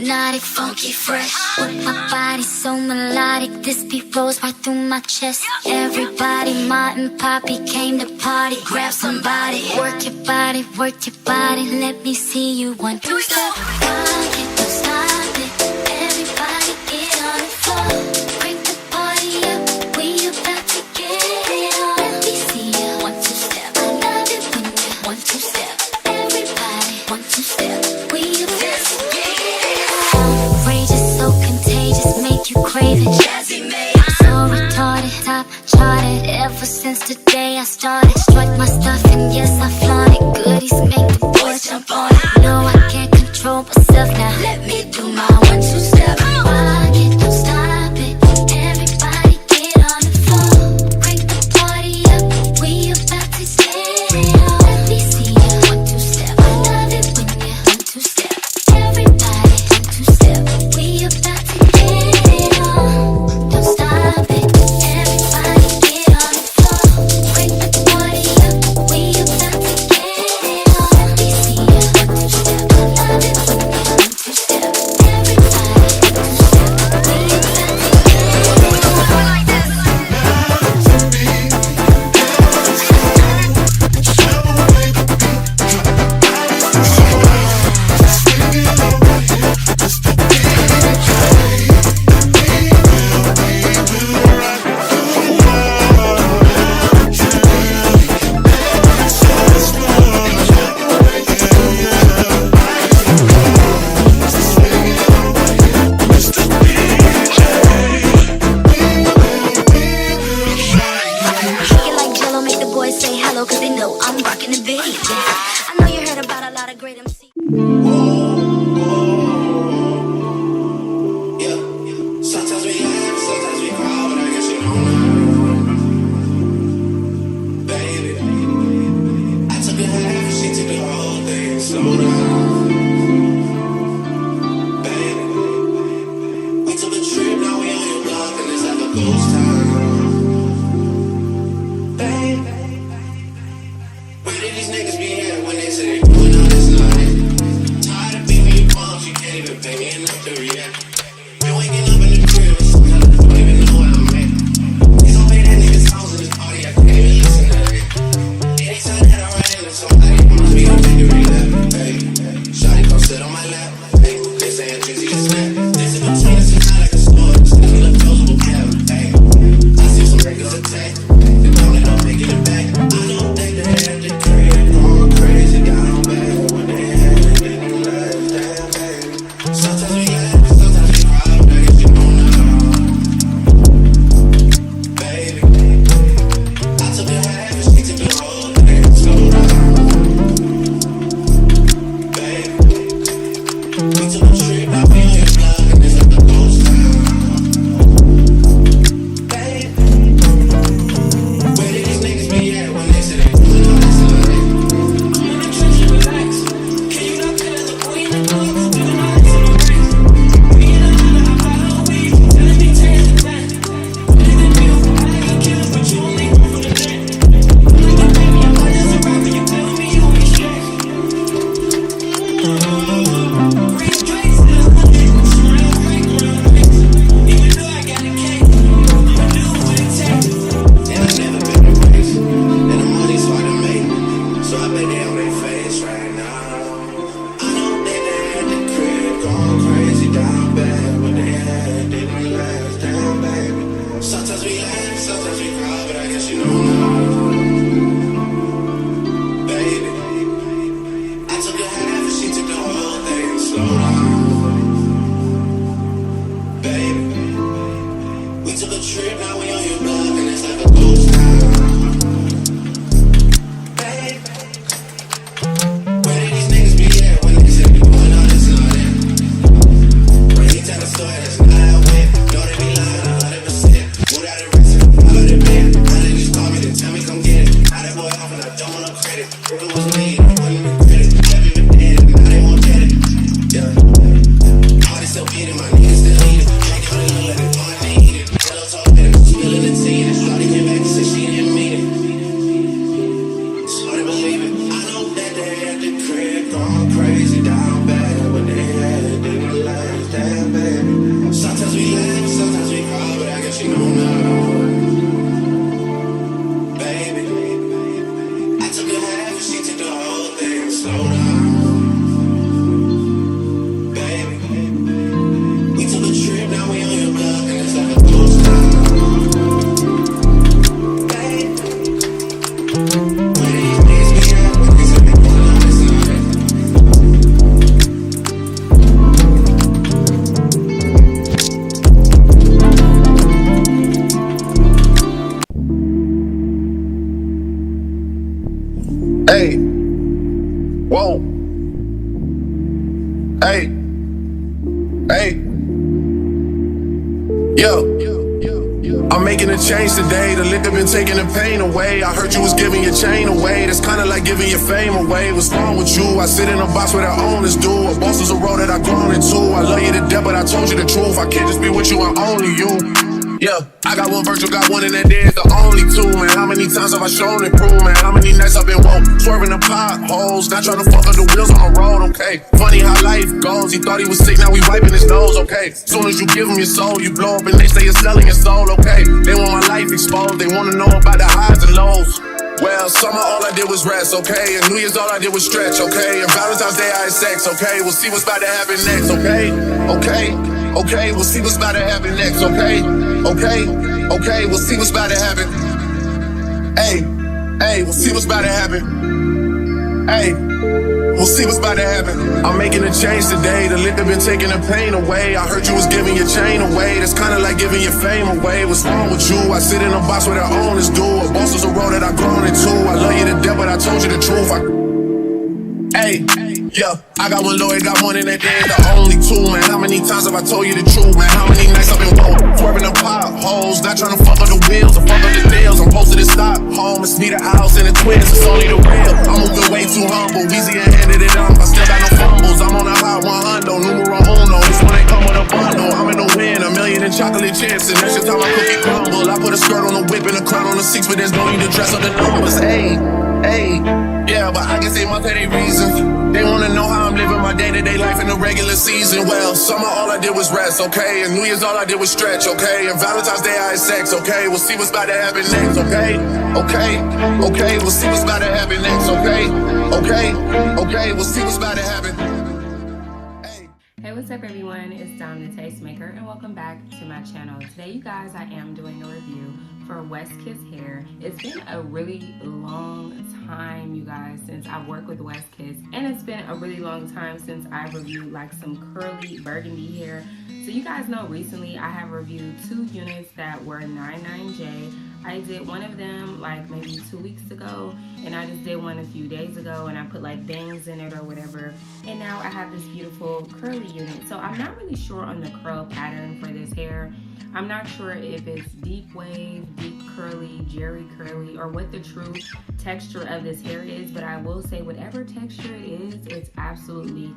hypnotic, funky, fresh. With my body so melodic, this beat rolls right through my chest. Everybody, Ma and Poppy came to party. Grab somebody, work your body, let me see you 1, 2, step. Rock it, don't stop it. Everybody get on the floor. Break the party up, we about to get it on. Let me see you 1, 2, step. I love it when you 1, 2, step. Everybody 1, 2, step. We about to get it on. Outrageous, so contagious, make you crave it. Jazzy made, so retarded, top charted. Ever since the day I started, strike my stuff and yes I flaunt it. Goodies make the boys jump on it. No, I can't control myself now. Let me do my 1, 2, step. Rock it, don't stop it. Everybody get on the floor. Break the party up, we about to get it on. Let me see you 1, 2, step. I love it when you 1, 2, step. Everybody 1, 2, step. We about to get it on. Don't stop it. Everybody get on the floor. Break the party up, we about to get it on. Let me see you 1, 2, step. I love it when you 1, 2, step. Everybody 1, 2, step. We about to get it on. Like this. Shake it like Jello, make the boys say hello, cause they know I'm rocking the beat. I know you heard about a lot of great MCs. Yeah. Sometimes we laugh, sometimes we cry, but I guess you don't know. Baby, I took a half, she took the whole thing. Slow down. Baby, we took a trip, now we on your block, and it's like a ghost town. Baby, where did these niggas be at when they say they doing all this nothing? Tired of beating you bums, you can't even pay me enough to react. Been waking up in the crib, sometimes I don't even know where I'm at. He's on play that nigga's songs in this party, I can't even listen to that. Anytime that I run into somebody, must be a victory lap. Hey, shawty come sit on my lap. Hey, they saying Drizzy is snap. This in between us is not like a store, it's still a closable cap. Hey, I see some records attack. They don't end up making it back. I don't think they had the crib going crazy down bad when they had it didn't last damn baby. Sometimes we laugh, sometimes we cry, but I guess you don't know. Baby, I took a half and she took the whole thing. Slow down. Baby, we took a trip, now we on your block, and it's like a ghost town. Baby, where did these niggas be at when they say they doing all this nothing? I'm in the trench and relax. Can you not tell the queen the club? Doing all this in the race. We in Atlanta, I buy her weed. Telling me tears and that. Nigga, I got killers, but you only go for the net. Nigga, baby, I'm not just a rapper. You telling me you ain't straight. Rich Drake's in the hood. Smile fake on the face. Even though I got a cake, I'ma do what it takes. And I've never been a race. And the money's hard to make. So I bet they on their face right now. I don't think they had the crib going crazy down bad. What they had didn't last damn baby. Sometimes we laugh, sometimes we cry, but I guess you don't know. Baby, I took a half and she took the whole thing. Slow down. Baby, we took a trip, now we on your block, and it's like a ghost town. Baby, where did these niggas be at when they say they doing all this nothing? When he tell a story that's not how it went, know they be lying 100%. Moved out of racing, out of the bed. Now they just call me to tell me come get it. Now that boy off and I don't want no credit. If it was me, I wouldn't even credit. Never even did it, now they won't get it. Yeah. Heart is still beating, my niggas still eating. Drink all the little let it go and they eat it. Hello talk better, spilling the tea. And Shawty came back and said she didn't mean it. It's hard to believe it. I know that they had the crib going crazy down bad when they had it didn't last Hey, whoa, hey, hey, yo. I'm making a change today. The liquor been taking the pain away. I heard you was giving your chain away. That's kinda like giving your fame away. What's wrong with you? I sit in a box where the owners do. A boss is a role that I've grown into. I love you to death, but I told you the truth. I can't just be with you, I'm only you. Yeah, I got one virtual, got one, and that there's the only two, man. How many times have I shown and proved, man? How many nights I've been woke, swerving the potholes, not trying to fuck up the wheels on the road, okay? Funny how life goes, he thought he was sick, now we wiping his nose, okay? Soon as you give him your soul, you blow up and they say you're selling your soul, okay? They want my life exposed, they wanna know about the highs and lows. Well, summer all I did was rest, okay? And New Year's all I did was stretch, okay? And Valentine's Day I had sex, okay? We'll see what's about to happen next, okay? Okay, we'll see what's about to happen next, okay? Okay, we'll see what's about to happen. Hey, we'll see what's about to happen. Hey, we'll see what's about to happen. I'm making a change today. The liquor been taking the pain away. I heard you was giving your chain away. That's kinda like giving your fame away. What's wrong with you? I sit in a box where the owners do. A boss is a role that I've grown into. I love you to death, but I told you the truth. Hey, yeah, I got one lawyer, got one, and that they're the only two, man. How many times have I told you the truth, man? How many nights I've been woke, swerving the potholes, not trying to fuck up the wheels or fuck up the deals. I'm posted to stop home, it's me, the house, and the twins, it's only the real. I'm moving way too humble, easy and handed it up. I still got no fumbles, I'm on a hot 100, numero uno. This one ain't come with a bundle, I'm in the win, $1 million in chocolate chips, and that's just how my cookie crumble. I put a skirt on the whip and a crown on the 6, but there's no need to dress up the numbers, hey. Yeah, but I guess they must have their reasons. They wanna know how I'm living my day-to-day life in the regular season. Well, summer all I did was rest, okay? And New Year's all I did was stretch, okay? And Valentine's Day I had sex, okay? We'll see what's about to happen next, okay? Okay, we'll see what's about to happen next, okay, we'll see what's about to happen. Hey, what's up everyone? It's Dom the Tastemaker and welcome back to my channel. Today, you guys, I am doing a review for West Kiss hair. It's been a really long time, you guys, since I've worked with West Kiss, and it's been a really long time since I've reviewed like some curly burgundy hair. So you guys know recently I have reviewed 2 units that were 99J. I did one of them like maybe 2 weeks ago, and I just did one a few days ago, and I put like bangs in it or whatever, and now I have this beautiful curly unit. So I'm not really sure on the curl pattern for this hair. I'm not sure if it's deep wave, deep curly, jerry curly, or what the true texture of this hair is, but I will say whatever texture it is, it's absolutely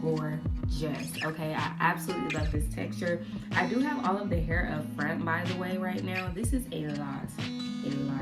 gorgeous. Okay, I absolutely love this texture. I do have all of the hair up front, by the way. Right now this is a lot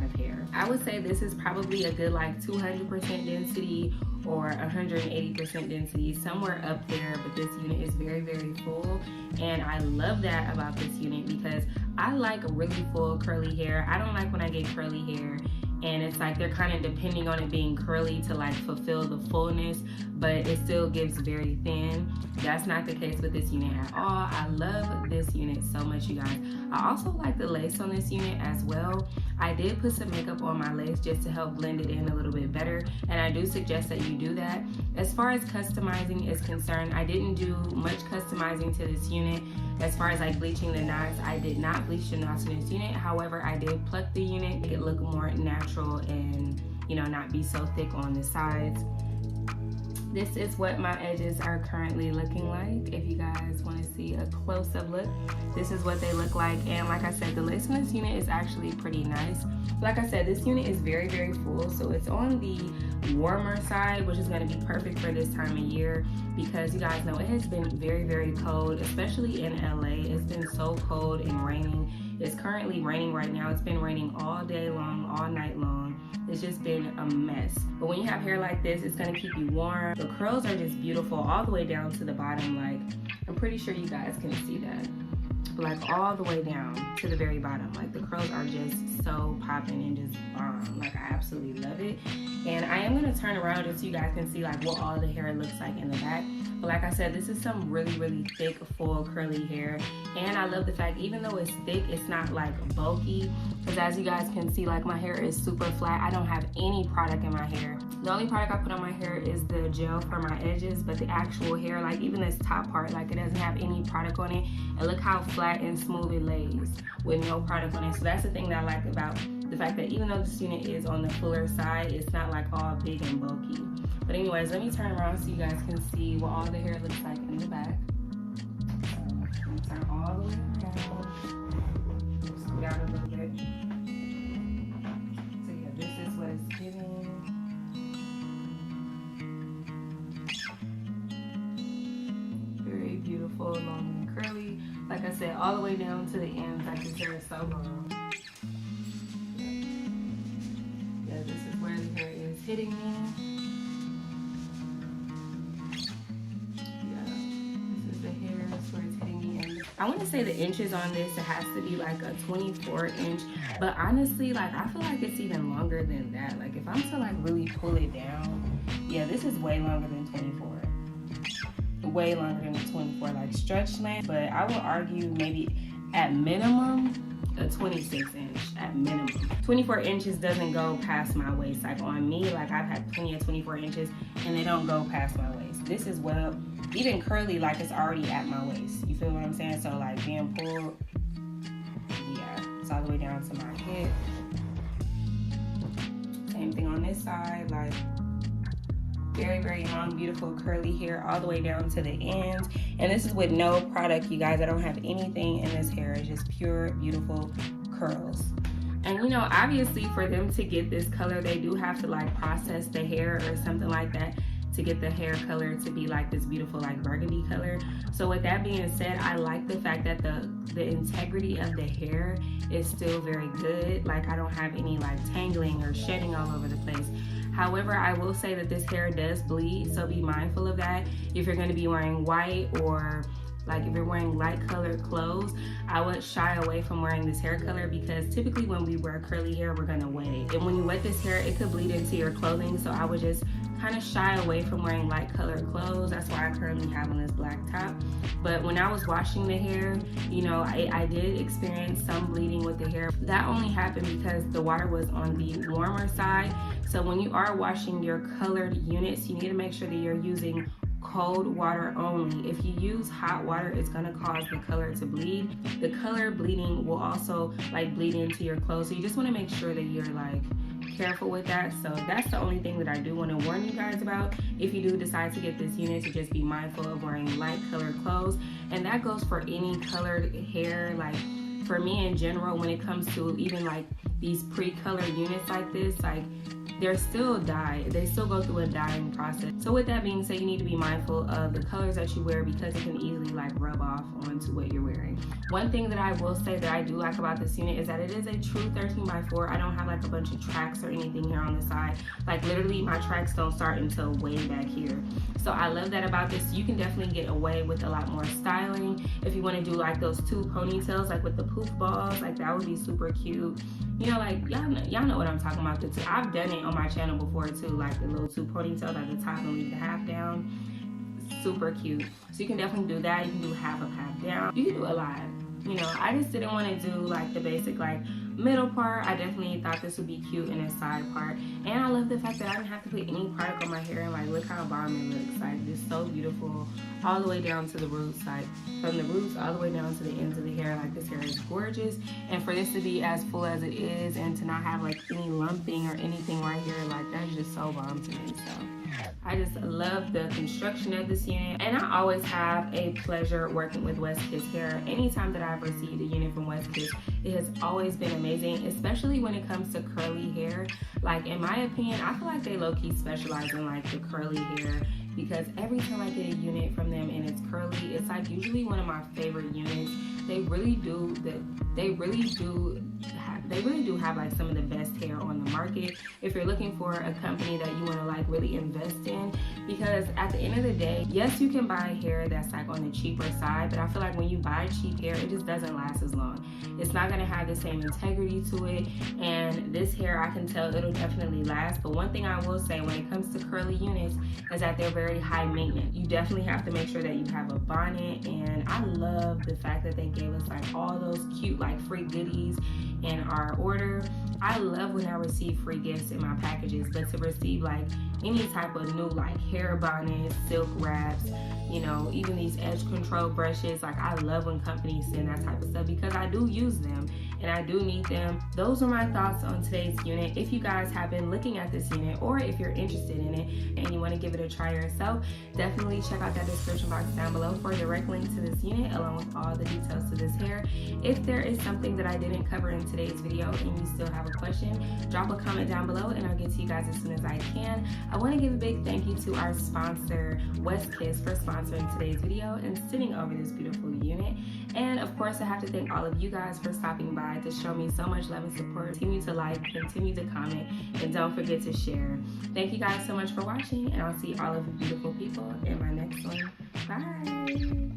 of hair. I would say this is probably a good like 200% density or 180% density, somewhere up there, but this unit is very full, and I love that about this unit because I like really full curly hair. I don't like when I get curly hair and it's like they're kind of depending on it being curly to like fulfill the fullness, but it still gives very thin. That's not the case with this unit at all. I love this unit so much, you guys. I also like the lace on this unit as well. I did put some makeup on my lace just to help blend it in a little bit better, and I do suggest that you do that. As far as customizing is concerned, I didn't do much customizing to this unit. As far as like bleaching the knots, I did not bleach the knots in this unit. However, I did pluck the unit, make it look more natural and, you know, not be so thick on the sides. This is what my edges are currently looking like. If you guys want to see a close-up look, this is what they look like. And like I said, the lace on this unit is actually pretty nice. Like I said, this unit is very full, so it's on the warmer side, which is going to be perfect for this time of year because you guys know it has been very cold, especially in LA. It's been so cold and raining. It's currently raining right now. It's been raining all day long, all night long. It's just been a mess. But when you have hair like this, it's gonna keep you warm. The curls are just beautiful all the way down to the bottom. Like, I'm pretty sure you guys can see that. Like all the way down to the very bottom. Like the curls are just so popping and just bomb. Like I absolutely love it. And I am gonna turn around just so you guys can see like what all the hair looks like in the back. But like I said, this is some really thick, full, curly hair. And I love the fact, even though it's thick, it's not like bulky. Because as you guys can see, like my hair is super flat. I don't have any product in my hair. The only product I put on my hair is the gel for my edges, but the actual hair, like even this top part, like it doesn't have any product on it. And look how flat and smooth it lays with no product on it. So that's the thing that I like about the fact that even though this unit is on the fuller side, it's not like all big and bulky. But anyways, let me turn around so you guys can see what all the hair looks like in the back. So, let me turn all the way around. Scoot out a little bit. So yeah, this is what it's giving. Very beautiful, long and curly. Like I said, all the way down to the ends. Like this hair is so long. Yeah, this is where the hair is hitting me. I want to say the inches on this, it has to be like a 24 inch, but honestly, like I feel like it's even longer than that. Like if I'm to like really pull it down, yeah, this is way longer than 24. Way longer than the 24 like stretch length, but I would argue maybe at minimum a 26 inch at minimum. 24 inches doesn't go past my waist. Like on me, like I've had plenty of 24 inches and they don't go past my waist. This is well, even curly, like it's already at my waist. You feel what I'm saying? So like being pulled, yeah, it's all the way down to my hip. Same thing on this side, like very, very long, beautiful curly hair all the way down to the ends. And this is with no product, you guys. I don't have anything in this hair. It's just pure, beautiful curls. And you know, obviously for them to get this color, they do have to like process the hair or something like that to get the hair color to be like this beautiful like burgundy color. So with that being said, I like the fact that the integrity of the hair is still very good. Like I don't have any like tangling or shedding all over the place. However, I will say that this hair does bleed, so be mindful of that. If you're going to be wearing white or like if you're wearing light colored clothes, I would shy away from wearing this hair color because typically when we wear curly hair, we're going to wet it. And when you wet this hair, it could bleed into your clothing, so I would just kind of shy away from wearing light colored clothes. That's why I currently have on this black top. But when I was washing the hair, you know, I did experience some bleeding with the hair. That only happened because the water was on the warmer side. So when you are washing your colored units, you need to make sure that you're using cold water only. If you use hot water, it's gonna cause the color to bleed. The color bleeding will also like bleed into your clothes. So you just wanna make sure that you're like careful with that. So that's the only thing that I do want to warn you guys about. If you do decide to get this unit, to just be mindful of wearing light colored clothes. And that goes for any colored hair. Like for me in general, when it comes to even like these pre-colored units like this, like they're still dyed. They still go through a dyeing process. So with that being said, you need to be mindful of the colors that you wear because it can easily like rub off onto what you're wearing. One thing that I will say that I do like about this unit is that it is a true 13x4. I don't have like a bunch of tracks or anything here on the side. Like literally my tracks don't start until way back here. So I love that about this. You can definitely get away with a lot more styling. If you want to do like those two ponytails, like with the poof balls, like that would be super cute. You know, like y'all know what I'm talking about. I've done it on my channel before too, like the little two ponytails at the top and leave the half down. Super cute. So you can definitely do that. You can do half up, half down. You can do a lot. You know, I just didn't want to do like the basic like middle part. I definitely thought this would be cute in a side part. And I love the fact that I didn't have to put any product on my hair. And like, look how bomb it looks. Like, it's so beautiful all the way down to the roots. Like, from the roots all the way down to the ends of the hair. Like, this hair is gorgeous. And for this to be as full as it is and to not have like any lumping or anything right here, like that's just so bomb to me. So I just love the construction of this unit, and I always have a pleasure working with West Kiss hair. Anytime that I've received a unit from West Kiss, it has always been amazing, especially when it comes to curly hair. Like in my opinion, I feel like they low-key specialize in like the curly hair, because every time I get a unit from them and it's curly, it's like usually one of my favorite units. They really do have like some of the best hair on the market if you're looking for a company that you want to like really invest in. Because at the end of the day, yes, you can buy hair that's like on the cheaper side, but I feel like when you buy cheap hair, it just doesn't last as long. It's not going to have the same integrity to it, and this hair, I can tell it'll definitely last. But one thing I will say when it comes to curly units is that they're very high maintenance. You definitely have to make sure that you have a bonnet, and I love the fact that they gave us like all those cute like free goodies in our order. I love when I receive free gifts in my packages, but to receive like any type of new like hair bonnets, silk wraps, you know, even these edge control brushes, like I love when companies send that type of stuff because I do use them and I do need them. Those are my thoughts on today's unit. If you guys have been looking at this unit, or if you're interested in it and you want to give it a try yourself, definitely check out that description box down below for a direct link to this unit along with all the details to this hair. If there is something that I didn't cover in today's video and you still have a question, drop a comment down below and I'll get to you guys as soon as I can. I want to give a big thank you to our sponsor, West Kiss, for sponsoring today's video and sending over this beautiful unit. And of course, I have to thank all of you guys for stopping by to show me so much love and support. Continue to like, continue to comment, and don't forget to share. Thank you guys so much for watching, and I'll see all of you beautiful people in my next one. Bye!